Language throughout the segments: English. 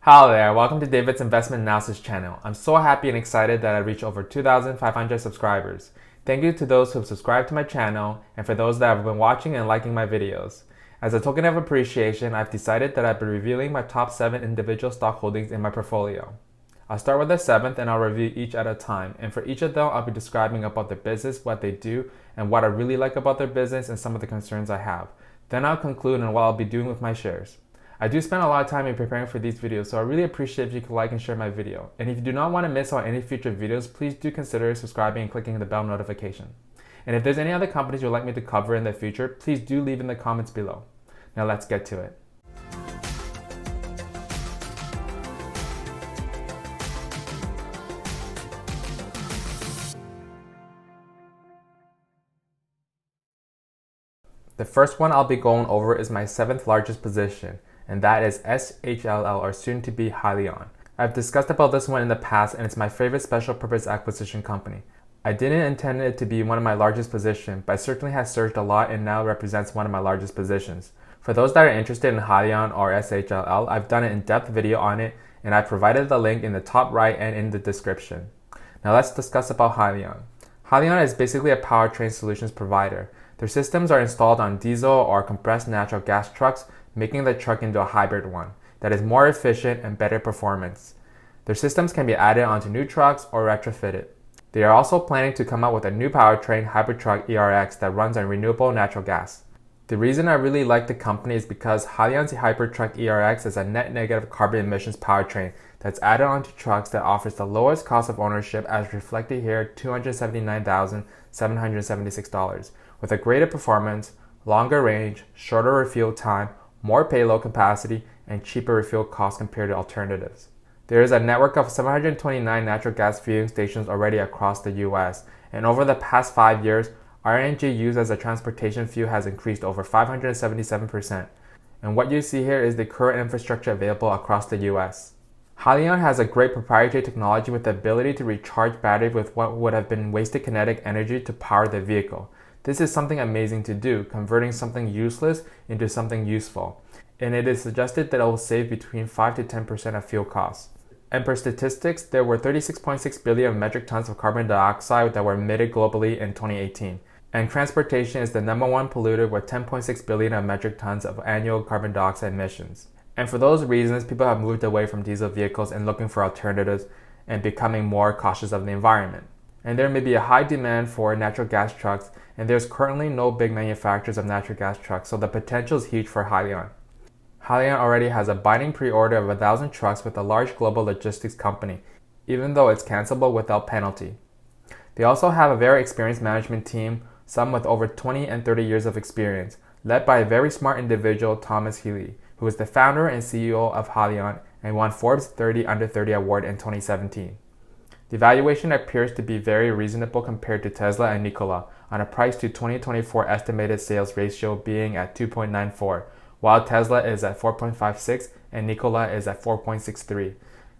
Hello there, welcome to David's Investment Analysis channel. I'm so happy and excited that I reached over 2,500 subscribers. Thank you to those who have subscribed to my channel and for those that have been watching and liking my videos. As a token of appreciation, I've decided that I'll be revealing my top 7 individual stock holdings in my portfolio. I'll start with the 7th and I'll review each at a time, and for each of them I'll be describing about their business, what they do, and what I really like about their business and some of the concerns I have. Then I'll conclude on what I'll be doing with my shares. I do spend a lot of time in preparing for these videos, so I really appreciate if you could like and share my video. And if you do not want to miss out on any future videos, please do consider subscribing and clicking the bell notification. And if there's any other companies you'd like me to cover in the future, please do leave in the comments below. Now let's get to it. The first one I'll be going over is my 7th largest position, and that is SHLL, or soon to be Hyliion. I've discussed about this one in the past, and it's my favorite special purpose acquisition company. I didn't intend it to be one of my largest positions, but it certainly has surged a lot and now represents one of my largest positions. For those that are interested in Hyliion or SHLL, I've done an in-depth video on it, and I've provided the link in the top right and in the description. Now let's discuss about Hyliion. Hyliion is basically a powertrain solutions provider. Their systems are installed on diesel or compressed natural gas trucks, making the truck into a hybrid one that is more efficient and better performance. Their systems can be added onto new trucks or retrofitted. They are also planning to come out with a new powertrain hybrid truck ERX that runs on renewable natural gas. The reason I really like the company is because Hyliion's hybrid truck ERX is a net negative carbon emissions powertrain that's added onto trucks that offers the lowest cost of ownership, as reflected here, $279,776, with a greater performance, longer range, shorter refuel time, more payload capacity, and cheaper refuel costs compared to alternatives. There is a network of 729 natural gas fueling stations already across the US, and over the past 5 years, RNG used as a transportation fuel has increased over 577%. And what you see here is the current infrastructure available across the US. Hyliion has a great proprietary technology with the ability to recharge batteries with what would have been wasted kinetic energy to power the vehicle. This is something amazing to do, converting something useless into something useful, and it is suggested that it will save between 5 to 10% of fuel costs. And per statistics, there were 36.6 billion metric tons of carbon dioxide that were emitted globally in 2018, and transportation is the #1 polluter with 10.6 billion of metric tons of annual carbon dioxide emissions. And for those reasons, people have moved away from diesel vehicles and looking for alternatives and becoming more cautious of the environment. And there may be a high demand for natural gas trucks, and there's currently no big manufacturers of natural gas trucks, so the potential is huge for Hyliion. Hyliion already has a binding pre-order of 1,000 trucks with a large global logistics company, even though it's cancelable without penalty. They also have a very experienced management team, some with over 20 and 30 years of experience, led by a very smart individual, Thomas Healy, who is the founder and CEO of Hyliion and won Forbes 30 Under 30 award in 2017. The valuation appears to be very reasonable compared to Tesla and Nikola, on a price to 2024 estimated sales ratio being at 2.94, while Tesla is at 4.56 and Nikola is at 4.63.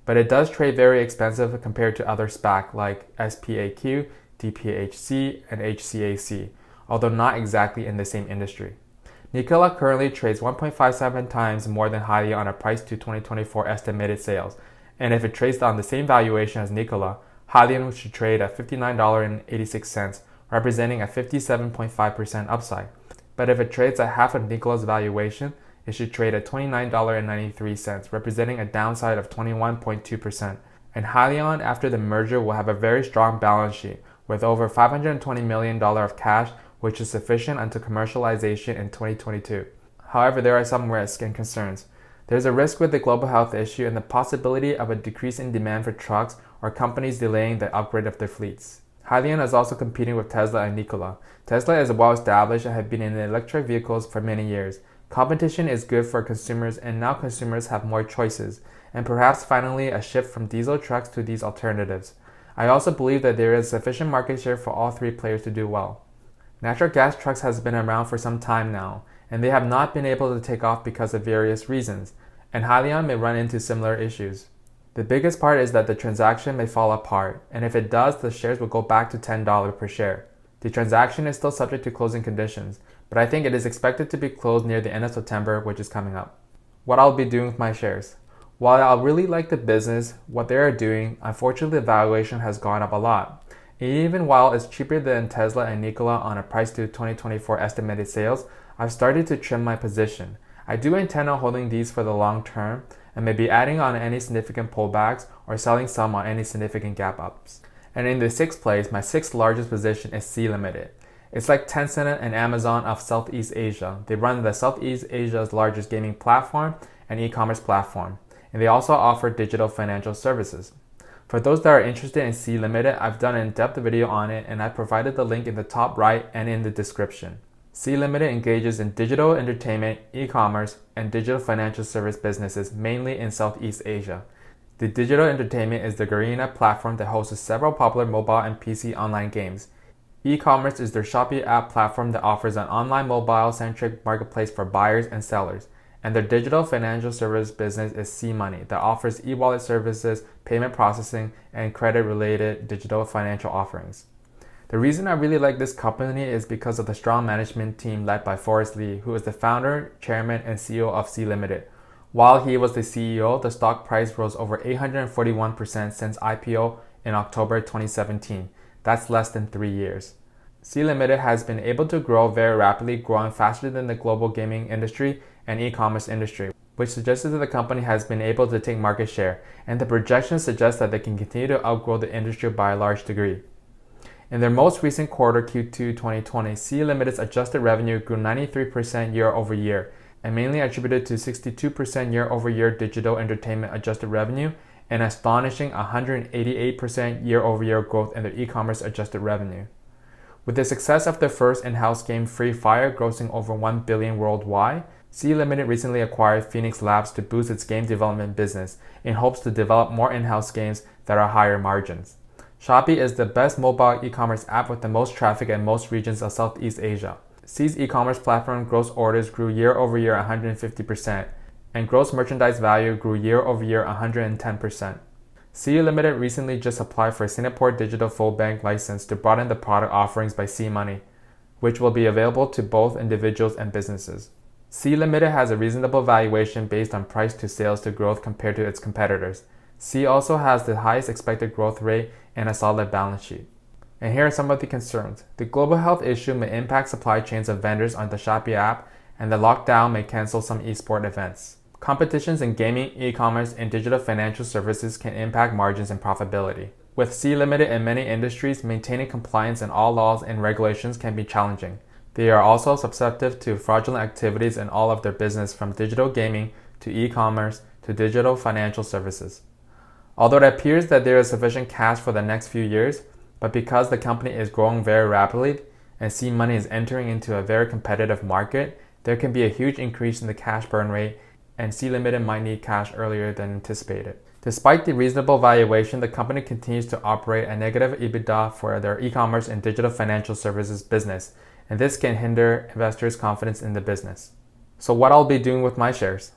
But it does trade very expensive compared to other SPAC like SPAQ, DPHC, and HCAC, although not exactly in the same industry. Nikola currently trades 1.57 times more than Hyliion on a price to 2024 estimated sales, and if it trades on the same valuation as Nikola, Hyliion should trade at $59.86, representing a 57.5% upside. But if it trades at half of Nikola's valuation, it should trade at $29.93, representing a downside of 21.2%. And Hyliion, after the merger, will have a very strong balance sheet, with over $520 million of cash, which is sufficient until commercialization in 2022. However, there are some risks and concerns. There's a risk with the global health issue and the possibility of a decrease in demand for trucks or companies delaying the upgrade of their fleets. Hyliion is also competing with Tesla and Nikola. Tesla is well established and has been in electric vehicles for many years. Competition is good for consumers, and now consumers have more choices, and perhaps finally a shift from diesel trucks to these alternatives. I also believe that there is sufficient market share for all three players to do well. Natural gas trucks has been around for some time now, and they have not been able to take off because of various reasons, and Hyliion may run into similar issues. The biggest part is that the transaction may fall apart, and if it does, the shares will go back to $10 per share. The transaction is still subject to closing conditions, but I think it is expected to be closed near the end of September, which is coming up. What I'll be doing with my shares. While I really like the business, what they are doing, unfortunately the valuation has gone up a lot. And even while it's cheaper than Tesla and Nikola on a price to 2024 estimated sales, I've started to trim my position. I do intend on holding these for the long term and maybe adding on any significant pullbacks or selling some on any significant gap ups. And in the 6th place, my 6th largest position is Sea Limited. It's like Tencent and Amazon of Southeast Asia. They run the Southeast Asia's largest gaming platform and e-commerce platform, and they also offer digital financial services. For those that are interested in Sea Limited, I've done an in-depth video on it and I provided the link in the top right and in the description. Sea Limited engages in digital entertainment, e-commerce, and digital financial service businesses mainly in Southeast Asia. The digital entertainment is the Garena platform that hosts several popular mobile and PC online games. E-commerce is their Shopee app platform that offers an online mobile-centric marketplace for buyers and sellers. And their digital financial service business is Sea Money that offers e-wallet services, payment processing, and credit-related digital financial offerings. The reason I really like this company is because of the strong management team led by Forrest Li, who is the founder, chairman, and CEO of Sea Limited. While he was the CEO, the stock price rose over 841% since IPO in October 2017. That's less than 3 years. Sea Limited has been able to grow very rapidly, growing faster than the global gaming industry and e-commerce industry, which suggests that the company has been able to take market share, and the projections suggest that they can continue to outgrow the industry by a large degree. In their most recent quarter, Q2 2020, Sea Limited's adjusted revenue grew 93% year over year, and mainly attributed to 62% year over year digital entertainment adjusted revenue and astonishing 188% year over year growth in their e-commerce adjusted revenue. With the success of their first in-house game Free Fire grossing over $1 billion worldwide, Sea Limited recently acquired Phoenix Labs to boost its game development business in hopes to develop more in-house games that are higher margins. Shopee is the best mobile e-commerce app with the most traffic in most regions of Southeast Asia. Sea's e-commerce platform gross orders grew year over year 150%, and gross merchandise value grew year over year 110%. Sea Limited recently just applied for a Singapore Digital Full Bank license to broaden the product offerings by Sea Money, which will be available to both individuals and businesses. Sea Limited has a reasonable valuation based on price to sales to growth compared to its competitors. Sea also has the highest expected growth rate and a solid balance sheet. And here are some of the concerns. The global health issue may impact supply chains of vendors on the Shopee app, and the lockdown may cancel some esports events. Competitions in gaming, e-commerce, and digital financial services can impact margins and profitability. With Sea Limited in many industries, maintaining compliance in all laws and regulations can be challenging. They are also susceptible to fraudulent activities in all of their business, from digital gaming to e-commerce to digital financial services. Although it appears that there is sufficient cash for the next few years, but because the company is growing very rapidly and Sea Money is entering into a very competitive market, there can be a huge increase in the cash burn rate, and Sea Limited might need cash earlier than anticipated. Despite the reasonable valuation, the company continues to operate a negative EBITDA for their e-commerce and digital financial services business, and this can hinder investors' confidence in the business. So what I'll be doing with my shares?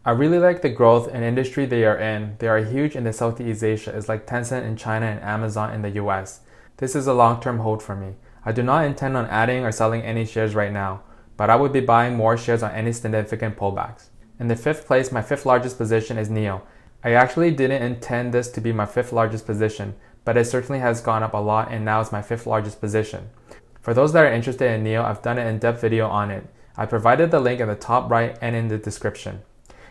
I really like the growth and industry they are in. They are huge in the Southeast Asia. It's like Tencent in China and Amazon in the US. This is a long-term hold for me. I do not intend on adding or selling any shares right now, but I would be buying more shares on any significant pullbacks. In the 5th place, my 5th largest position is NIO. I actually didn't intend this to be my 5th largest position, but it certainly has gone up a lot and now it's my 5th largest position. For those that are interested in NIO, I've done an in-depth video on it. I provided the link in the top right and in the description.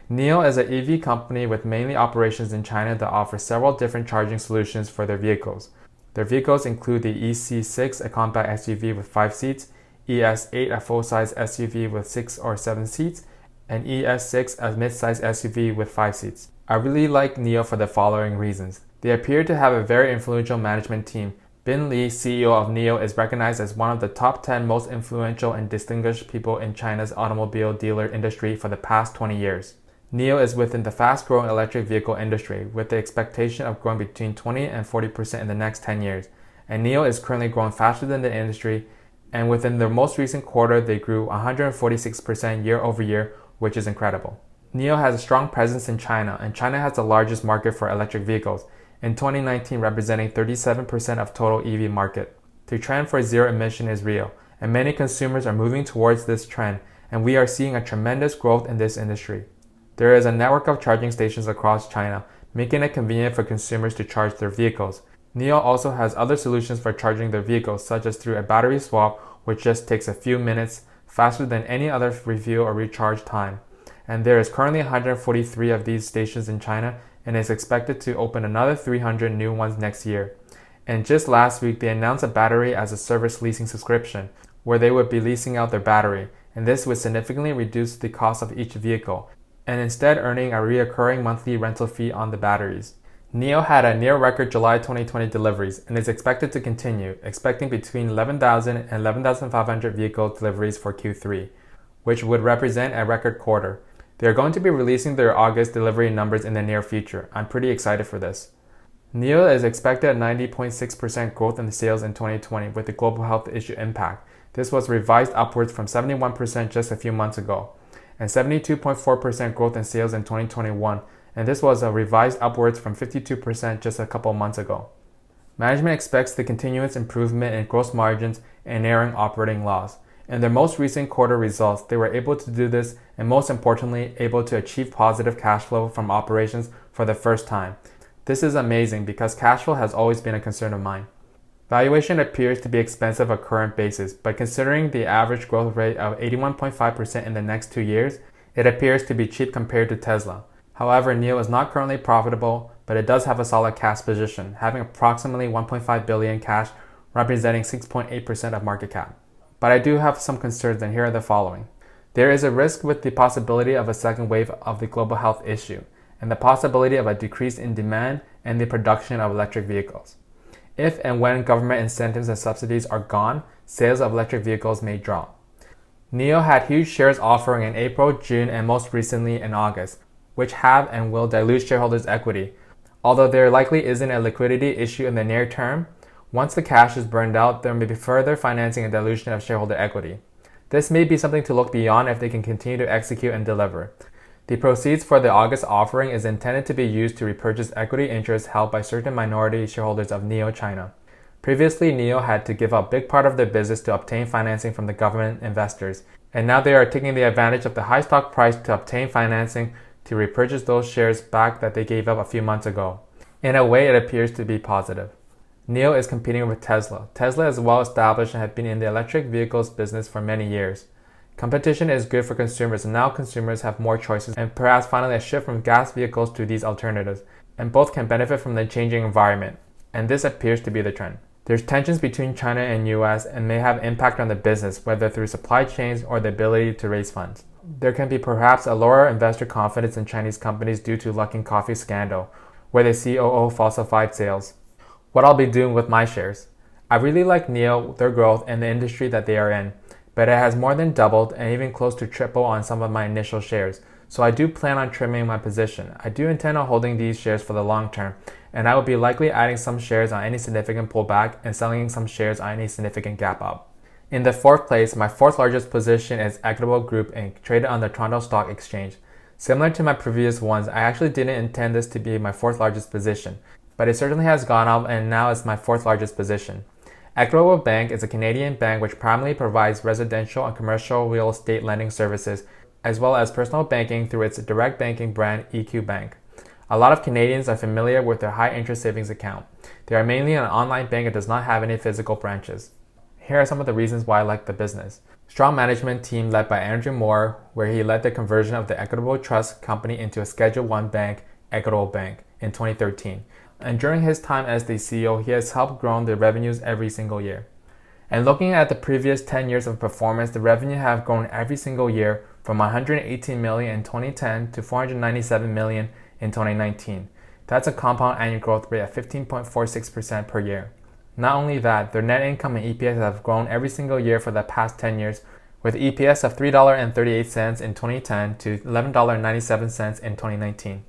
NIO is an EV company with mainly operations in China that offers several different charging solutions for their vehicles. Their vehicles include the EC6, a compact SUV with 5 seats, ES8, a full-size SUV with 6 or 7 seats, and ES6, a mid-size SUV with 5 seats. I really like NIO for the following reasons. They appear to have a very influential management team. Bin Li, CEO of NIO, is recognized as one of the top 10 most influential and distinguished people in China's automobile dealer industry for the past 20 years. NIO is within the fast-growing electric vehicle industry, with the expectation of growing between 20 and 40% in the next 10 years. And NIO is currently growing faster than the industry, and within their most recent quarter, they grew 146% year over year, which is incredible. NIO has a strong presence in China, and China has the largest market for electric vehicles, in 2019 representing 37% of total EV market. The trend for zero emission is real, and many consumers are moving towards this trend, and we are seeing a tremendous growth in this industry. There is a network of charging stations across China, making it convenient for consumers to charge their vehicles. NIO also has other solutions for charging their vehicles, such as through a battery swap, which just takes a few minutes, faster than any other refuel or recharge time. And there is currently 143 of these stations in China, and is expected to open another 300 new ones next year. And just last week, they announced a battery as a service leasing subscription, where they would be leasing out their battery, and this would significantly reduce the cost of each vehicle, and instead earning a recurring monthly rental fee on the batteries. NIO had a near record July 2020 deliveries and is expected to continue, expecting between 11,000 and 11,500 vehicle deliveries for Q3, which would represent a record quarter. They are going to be releasing their August delivery numbers in the near future. I'm pretty excited for this. NIO is expected at 90.6% growth in the sales in 2020 with the global health issue impact. This was revised upwards from 71% just a few months ago, and 72.4% growth in sales in 2021, and this was revised upwards from 52% just a couple months ago. Management expects the continuous improvement in gross margins and narrowing operating loss. In their most recent quarter results, they were able to do this and most importantly, able to achieve positive cash flow from operations for the first time. This is amazing because cash flow has always been a concern of mine. Valuation appears to be expensive at current basis, but considering the average growth rate of 81.5% in the next 2 years, it appears to be cheap compared to Tesla. However, NIO is not currently profitable, but it does have a solid cash position, having approximately 1.5 billion cash, representing 6.8% of market cap. But I do have some concerns, and here are the following. There is a risk with the possibility of a second wave of the global health issue, and the possibility of a decrease in demand and the production of electric vehicles. If and when government incentives and subsidies are gone, sales of electric vehicles may drop. NIO had huge shares offering in April, June, and most recently in August, which have and will dilute shareholders' equity. Although there likely isn't a liquidity issue in the near term, once the cash is burned out, there may be further financing and dilution of shareholder equity. This may be something to look beyond if they can continue to execute and deliver. The proceeds for the August offering is intended to be used to repurchase equity interests held by certain minority shareholders of NIO China. Previously, NIO had to give up a big part of their business to obtain financing from the government investors, and now they are taking the advantage of the high stock price to obtain financing to repurchase those shares back that they gave up a few months ago. In a way, it appears to be positive. NIO is competing with Tesla. Tesla is well established and has been in the electric vehicles business for many years. Competition is good for consumers, and now consumers have more choices and perhaps finally a shift from gas vehicles to these alternatives, and both can benefit from the changing environment, and this appears to be the trend. There's tensions between China and US and may have impact on the business, whether through supply chains or the ability to raise funds. There can be perhaps a lower investor confidence in Chinese companies due to Luckin Coffee scandal, where the COO falsified sales. What I'll be doing with my shares. I really like NIO, their growth, and the industry that they are in, but it has more than doubled and even close to triple on some of my initial shares, so I do plan on trimming my position. I do intend on holding these shares for the long term, and I will be likely adding some shares on any significant pullback and selling some shares on any significant gap up. In the fourth place, my fourth largest position is Equitable Group Inc., traded on the Toronto Stock Exchange. Similar to my previous ones, I actually didn't intend this to be my fourth largest position, but it certainly has gone up and now it's my fourth largest position. Equitable Bank is a Canadian bank which primarily provides residential and commercial real estate lending services, as well as personal banking through its direct banking brand EQ Bank. A lot of Canadians are familiar with their high interest savings account. They are mainly an online bank and does not have any physical branches. Here are some of the reasons why I like the business. Strong management team led by Andrew Moore, where he led the conversion of the Equitable Trust Company into a Schedule I bank, Equitable Bank, in 2013. And during his time as the CEO, he has helped grow the revenues every single year. And looking at the previous 10 years of performance, the revenue have grown every single year from 118 million in 2010 to 497 million in 2019. That's a compound annual growth rate of 15.46% per year. Not only that, their net income and EPS have grown every single year for the past 10 years, with EPS of $3.38 in 2010 to $11.97 in 2019.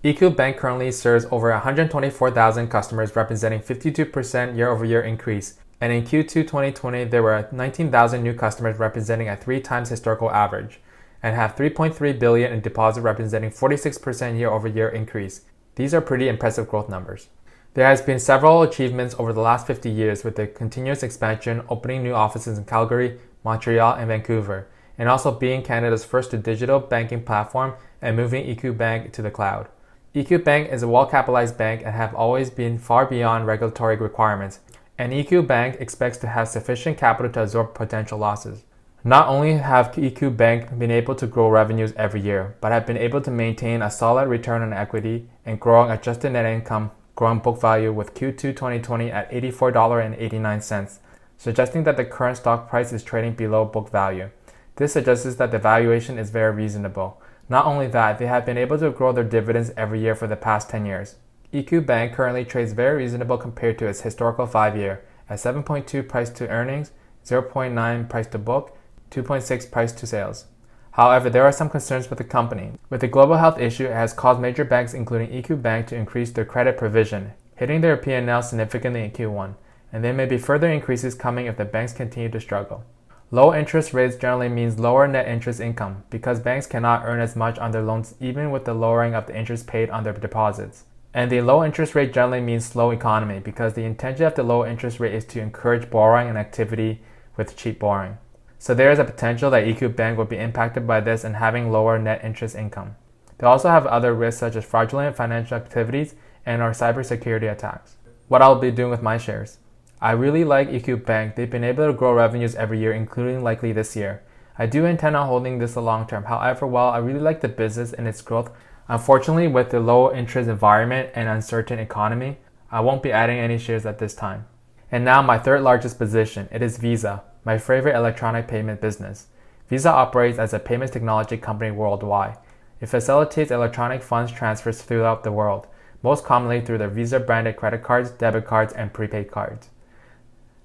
EQ Bank currently serves over 124,000 customers, representing 52% year-over-year increase. And in Q2 2020, there were 19,000 new customers, representing a 3 times historical average, and have 3.3 billion in deposit, representing 46% year-over-year increase. These are pretty impressive growth numbers. There has been several achievements over the last 50 years with the continuous expansion, opening new offices in Calgary, Montreal, and Vancouver, and also being Canada's first digital banking platform and moving EQ Bank to the cloud. EQ Bank is a well-capitalized bank and have always been far beyond regulatory requirements, and EQ Bank expects to have sufficient capital to absorb potential losses. Not only have EQ Bank been able to grow revenues every year, but have been able to maintain a solid return on equity and growing adjusted net income, growing book value with Q2 2020 at $84.89, suggesting that the current stock price is trading below book value. This suggests that the valuation is very reasonable. Not only that, they have been able to grow their dividends every year for the past 10 years. EQ Bank currently trades very reasonable compared to its historical 5-year at 7.2 price to earnings, 0.9 price to book, 2.6 price to sales. However, there are some concerns with the company. With the global health issue, it has caused major banks including EQ Bank to increase their credit provision, hitting their P&L significantly in Q1, and there may be further increases coming if the banks continue to struggle. Low interest rates generally means lower net interest income because banks cannot earn as much on their loans even with the lowering of the interest paid on their deposits. And the low interest rate generally means slow economy because the intention of the low interest rate is to encourage borrowing and activity with cheap borrowing. So there is a potential that EQ Bank will be impacted by this and having lower net interest income. They also have other risks such as fraudulent financial activities and or cybersecurity attacks. What I'll be doing with my shares. I really like EQ Bank. They've been able to grow revenues every year, including likely this year. I do intend on holding this a long term. However, while I really like the business and its growth, unfortunately with the low interest environment and uncertain economy, I won't be adding any shares at this time. And now my third largest position, it is Visa, my favorite electronic payment business. Visa operates as a payments technology company worldwide. It facilitates electronic funds transfers throughout the world, most commonly through their Visa branded credit cards, debit cards, and prepaid cards.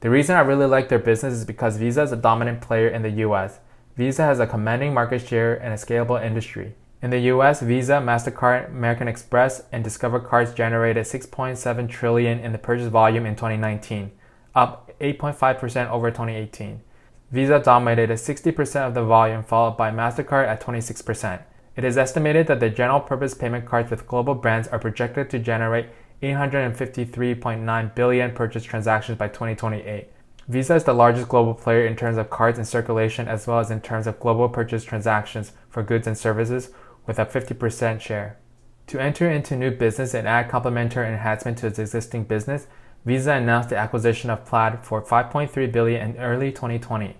The reason I really like their business is because Visa is a dominant player in the US. Visa has a commanding market share and a scalable industry. In the US, Visa, MasterCard, American Express, and Discover cards generated $6.7 trillion in the purchase volume in 2019, up 8.5% over 2018. Visa dominated 60% of the volume, followed by MasterCard at 26%. It is estimated that the general purpose payment cards with global brands are projected to generate 853.9 billion purchase transactions by 2028. Visa is the largest global player in terms of cards in circulation as well as in terms of global purchase transactions for goods and services with a 50% share. To enter into new business and add complementary enhancement to its existing business, Visa announced the acquisition of Plaid for $5.3 billion in early 2020.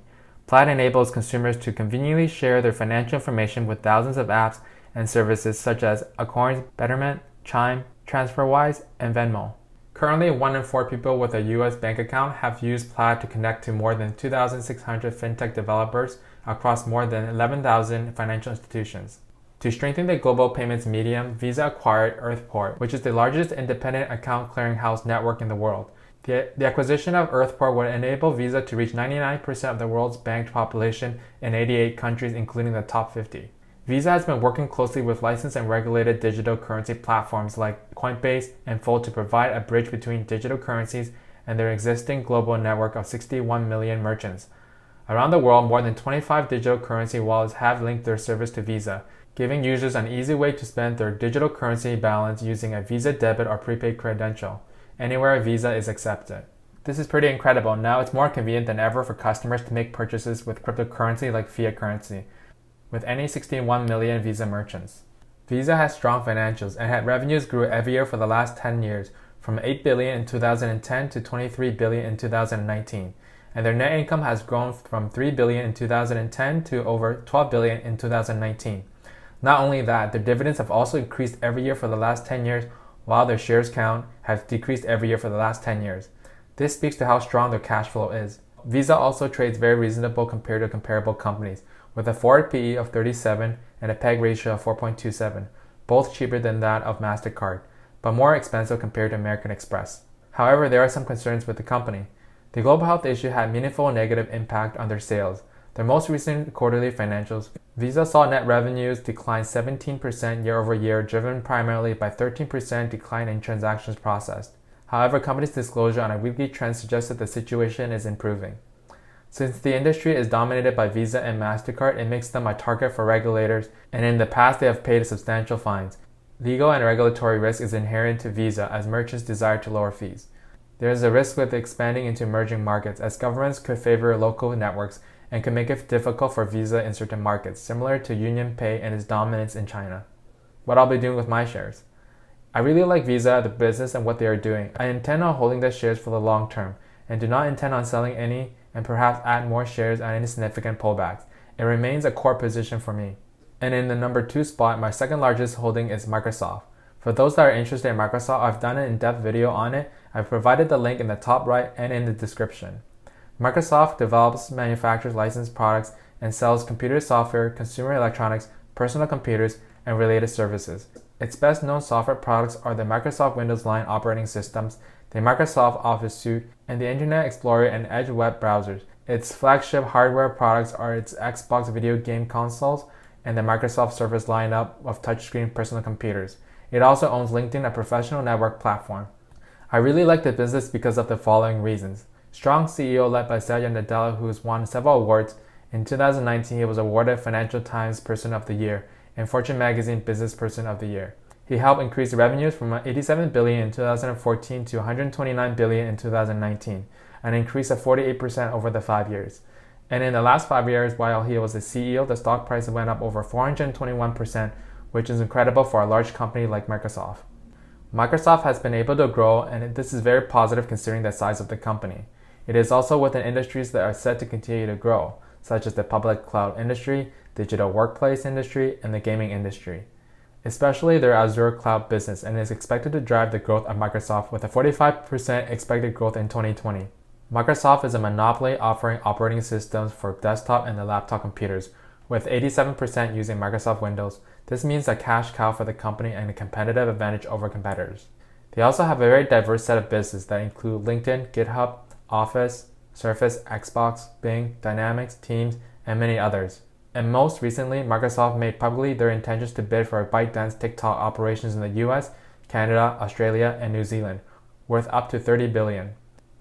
Plaid enables consumers to conveniently share their financial information with thousands of apps and services such as Acorns, Betterment, Chime, TransferWise, and Venmo. Currently, 1 in 4 people with a US bank account have used Plaid to connect to more than 2,600 fintech developers across more than 11,000 financial institutions. To strengthen the global payments medium, Visa acquired Earthport, which is the largest independent account clearinghouse network in the world. The acquisition of Earthport would enable Visa to reach 99% of the world's banked population in 88 countries, including the top 50. Visa has been working closely with licensed and regulated digital currency platforms like Coinbase and Fold to provide a bridge between digital currencies and their existing global network of 61 million merchants. Around the world, more than 25 digital currency wallets have linked their service to Visa, giving users an easy way to spend their digital currency balance using a Visa debit or prepaid credential, anywhere Visa is accepted. This is pretty incredible. Now it's more convenient than ever for customers to make purchases with cryptocurrency like fiat currency, with any 61 million Visa merchants. Visa has strong financials and had revenues grew every year for the last 10 years, from $8 billion in 2010 to $23 billion in 2019, and their net income has grown from $3 billion in 2010 to over $12 billion in 2019. Not only that, their dividends have also increased every year for the last 10 years, while their shares count has decreased every year for the last 10 years. This speaks to how strong their cash flow is. Visa also trades very reasonable compared to comparable companies, with a forward PE of 37 and a PEG ratio of 4.27, both cheaper than that of MasterCard, but more expensive compared to American Express. However, there are some concerns with the company. The global health issue had meaningful negative impact on their sales. Their most recent quarterly financials, Visa saw net revenues decline 17% year over year, driven primarily by 13% decline in transactions processed. However, company's disclosure on a weekly trend suggests that the situation is improving. Since the industry is dominated by Visa and MasterCard, it makes them a target for regulators, and in the past they have paid substantial fines. Legal and regulatory risk is inherent to Visa as merchants desire to lower fees. There is a risk with expanding into emerging markets as governments could favor local networks and can make it difficult for Visa in certain markets, similar to UnionPay and its dominance in China. What I'll be doing with my shares. I really like Visa, the business, and what they are doing. I intend on holding the shares for the long term and do not intend on selling any and perhaps add more shares at any significant pullbacks. It remains a core position for me. And in the number 2 spot, my second largest holding is Microsoft. For those that are interested in Microsoft, I've done an in-depth video on it. I've provided the link in the top right and in the description. Microsoft develops, manufactures licensed products, and sells computer software, consumer electronics, personal computers, and related services. Its best known software products are the Microsoft Windows line operating systems, the Microsoft Office suite, and the Internet Explorer and Edge web browsers. Its flagship hardware products are its Xbox video game consoles and the Microsoft Surface lineup of touchscreen personal computers. It also owns LinkedIn, a professional network platform. I really like the business because of the following reasons. Strong CEO led by Satya Nadella, who has won several awards. In 2019, he was awarded Financial Times Person of the Year and Fortune Magazine Business Person of the Year. He helped increase revenues from $87 billion in 2014 to $129 billion in 2019, an increase of 48% over the 5 years. And in the last 5 years, while he was the CEO, the stock price went up over 421%, which is incredible for a large company like Microsoft. Microsoft has been able to grow, and this is very positive considering the size of the company. It is also within industries that are set to continue to grow, such as the public cloud industry, digital workplace industry, and the gaming industry, especially their Azure cloud business, and is expected to drive the growth of Microsoft with a 45% expected growth in 2020. Microsoft is a monopoly offering operating systems for desktop and the laptop computers, with 87% using Microsoft Windows. This means a cash cow for the company and a competitive advantage over competitors. They also have a very diverse set of businesses that include LinkedIn, GitHub, Office, Surface, Xbox, Bing, Dynamics, Teams, and many others. And most recently, Microsoft made publicly their intentions to bid for ByteDance TikTok operations in the US, Canada, Australia, and New Zealand, worth up to $30 billion.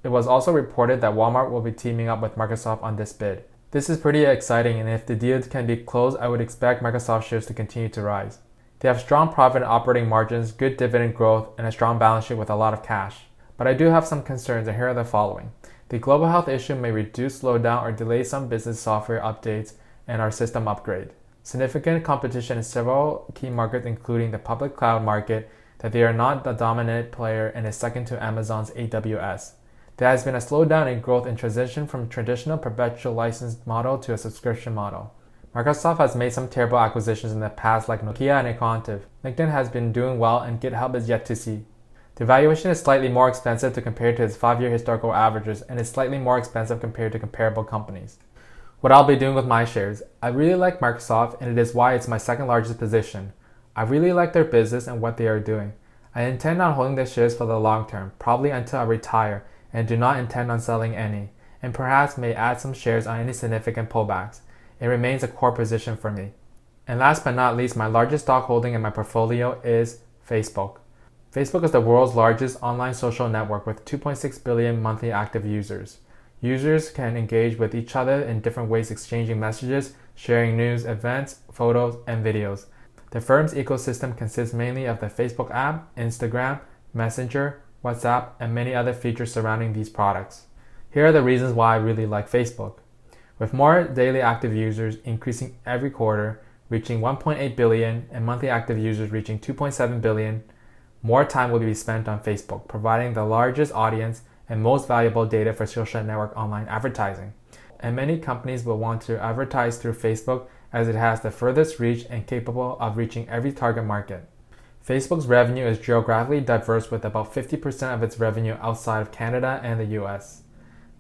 It was also reported that Walmart will be teaming up with Microsoft on this bid. This is pretty exciting, and if the deal can be closed, I would expect Microsoft shares to continue to rise. They have strong profit and operating margins, good dividend growth, and a strong balance sheet with a lot of cash. But I do have some concerns, and here are the following. The global health issue may reduce, slow down, or delay some business software updates and our system upgrade. Significant competition in several key markets, including the public cloud market, that they are not the dominant player and is second to Amazon's AWS. There has been a slowdown in growth and transition from traditional perpetual license model to a subscription model. Microsoft has made some terrible acquisitions in the past like Nokia and Equantive. LinkedIn has been doing well and GitHub is yet to see. The valuation is slightly more expensive to compare to its 5-year historical averages and is slightly more expensive compared to comparable companies. What I'll be doing with my shares. I really like Microsoft, and it is why it's my second largest position. I really like their business and what they are doing. I intend on holding the shares for the long term, probably until I retire, and do not intend on selling any, and perhaps may add some shares on any significant pullbacks. It remains a core position for me. And last but not least, my largest stock holding in my portfolio is Facebook. Facebook is the world's largest online social network with 2.6 billion monthly active users. Users can engage with each other in different ways, exchanging messages, sharing news, events, photos, and videos. The firm's ecosystem consists mainly of the Facebook app, Instagram, Messenger, WhatsApp, and many other features surrounding these products. Here are the reasons why I really like Facebook. With more daily active users increasing every quarter, reaching 1.8 billion, and monthly active users reaching 2.7 billion, more time will be spent on Facebook, providing the largest audience and most valuable data for social network online advertising. And many companies will want to advertise through Facebook as it has the furthest reach and capable of reaching every target market. Facebook's revenue is geographically diverse with about 50% of its revenue outside of Canada and the US.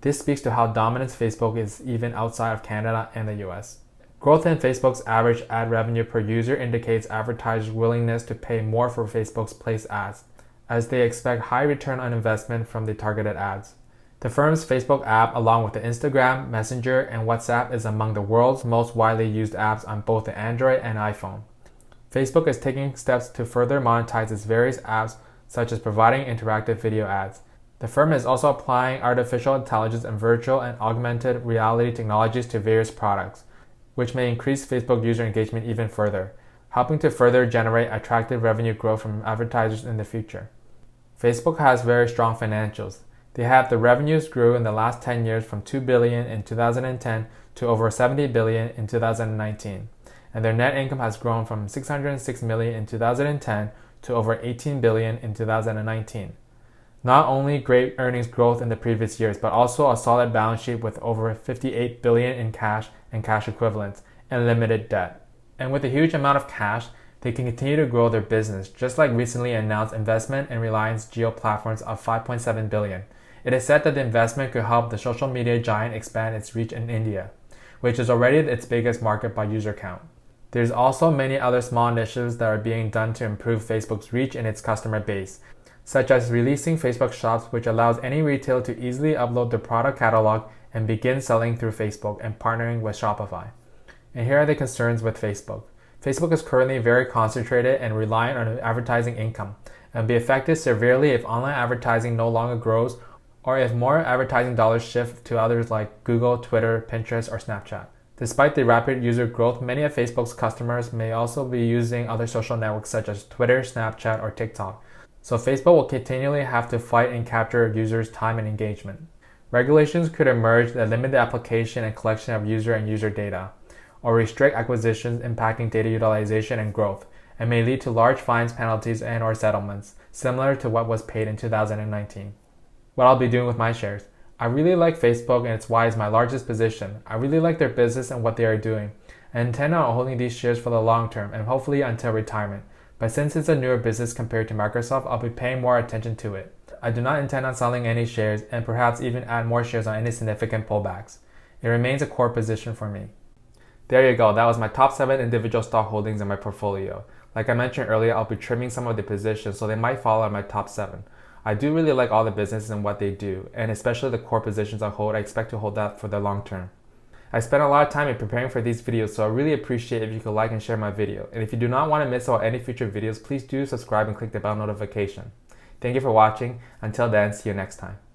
This speaks to how dominant Facebook is even outside of Canada and the US. Growth in Facebook's average ad revenue per user indicates advertisers' willingness to pay more for Facebook's placed ads, as they expect high return on investment from the targeted ads. The firm's Facebook app, along with the Instagram, Messenger, and WhatsApp, is among the world's most widely used apps on both the Android and iPhone. Facebook is taking steps to further monetize its various apps, such as providing interactive video ads. The firm is also applying artificial intelligence and virtual and augmented reality technologies to various products, which may increase Facebook user engagement even further, helping to further generate attractive revenue growth from advertisers in the future. Facebook has very strong financials. They had the revenues grew in the last 10 years from $2 billion in 2010 to over $70 billion in 2019. And their net income has grown from $606 million in 2010 to over $18 billion in 2019. Not only great earnings growth in the previous years, but also a solid balance sheet with over $58 billion in cash and cash equivalents and limited debt. And with a huge amount of cash, they can continue to grow their business, just like recently announced investment in Reliance Jio Platforms of $5.7 billion. It is said that the investment could help the social media giant expand its reach in India, which is already its biggest market by user count. There's also many other small initiatives that are being done to improve Facebook's reach in its customer base, such as releasing Facebook Shops, which allows any retailer to easily upload their product catalog and begin selling through Facebook and partnering with Shopify. And here are the concerns with Facebook. Facebook is currently very concentrated and reliant on advertising income and be affected severely if online advertising no longer grows or if more advertising dollars shift to others like Google, Twitter, Pinterest, or Snapchat. Despite the rapid user growth, many of Facebook's customers may also be using other social networks such as Twitter, Snapchat, or TikTok. So Facebook will continually have to fight and capture users' time and engagement. Regulations could emerge that limit the application and collection of user data, or restrict acquisitions impacting data utilization and growth, and may lead to large fines, penalties, and/or settlements, similar to what was paid in 2019. What I'll be doing with my shares. I really like Facebook, and it's why it's my largest position. I really like their business and what they are doing. I intend on holding these shares for the long term and hopefully until retirement. But since it's a newer business compared to Microsoft, I'll be paying more attention to it. I do not intend on selling any shares and perhaps even add more shares on any significant pullbacks. It remains a core position for me. There you go, that was my top 7 individual stock holdings in my portfolio. Like I mentioned earlier, I'll be trimming some of the positions so they might fall in my top 7. I do really like all the businesses and what they do, and especially the core positions I hold. I expect to hold that for the long term. I spent a lot of time in preparing for these videos, so I really appreciate if you could like and share my video. And if you do not want to miss out any future videos, please do subscribe and click the bell notification. Thank you for watching. Until then, see you next time.